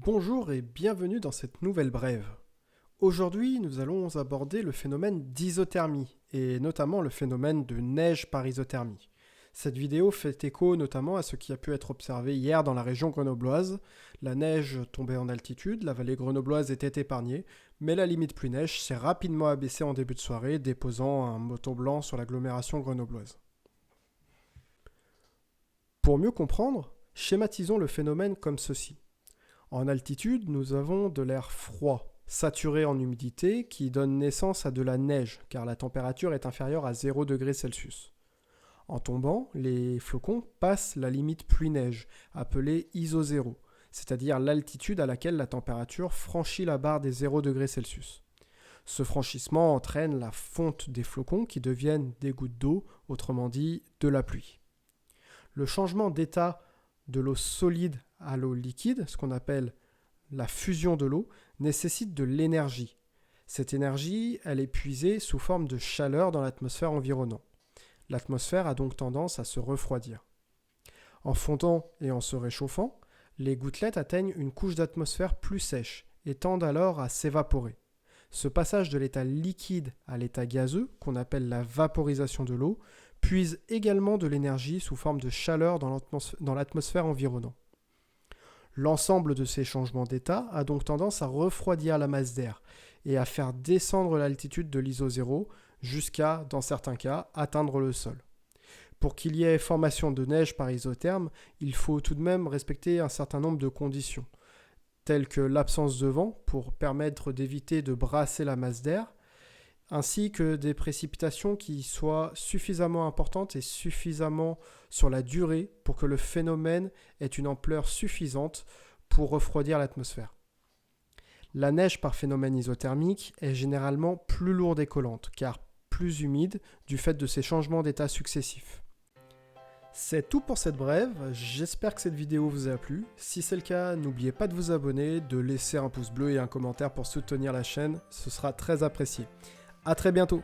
Bonjour et bienvenue dans cette nouvelle brève. Aujourd'hui, nous allons aborder le phénomène d'isothermie, et notamment le phénomène de neige par isothermie. Cette vidéo fait écho notamment à ce qui a pu être observé hier dans la région grenobloise. La neige tombait en altitude, la vallée grenobloise était épargnée, mais la limite pluie neige s'est rapidement abaissée en début de soirée, déposant un moton blanc sur l'agglomération grenobloise. Pour mieux comprendre, schématisons le phénomène comme ceci. En altitude, nous avons de l'air froid, saturé en humidité, qui donne naissance à de la neige, car la température est inférieure à 0 degré Celsius. En tombant, les flocons passent la limite pluie-neige, appelée ISO0, c'est-à-dire l'altitude à laquelle la température franchit la barre des 0 degrés Celsius. Ce franchissement entraîne la fonte des flocons qui deviennent des gouttes d'eau, autrement dit de la pluie. Le changement d'état de l'eau solide à l'eau liquide, ce qu'on appelle la fusion de l'eau, nécessite de l'énergie. Cette énergie, elle est puisée sous forme de chaleur dans l'atmosphère environnante. L'atmosphère a donc tendance à se refroidir. En fondant et en se réchauffant, les gouttelettes atteignent une couche d'atmosphère plus sèche et tendent alors à s'évaporer. Ce passage de l'état liquide à l'état gazeux, qu'on appelle la vaporisation de l'eau, puise également de l'énergie sous forme de chaleur dans l'atmosphère environnante. L'ensemble de ces changements d'état a donc tendance à refroidir la masse d'air et à faire descendre l'altitude de l'ISO0 jusqu'à, dans certains cas, atteindre le sol. Pour qu'il y ait formation de neige par isotherme, il faut tout de même respecter un certain nombre de conditions, telles que l'absence de vent pour permettre d'éviter de brasser la masse d'air, ainsi que des précipitations qui soient suffisamment importantes et suffisamment sur la durée pour que le phénomène ait une ampleur suffisante pour refroidir l'atmosphère. La neige par phénomène isothermique est généralement plus lourde et collante, car plus humide du fait de ces changements d'état successifs. C'est tout pour cette brève, j'espère que cette vidéo vous a plu. Si c'est le cas, n'oubliez pas de vous abonner, de laisser un pouce bleu et un commentaire pour soutenir la chaîne, ce sera très apprécié. À très bientôt.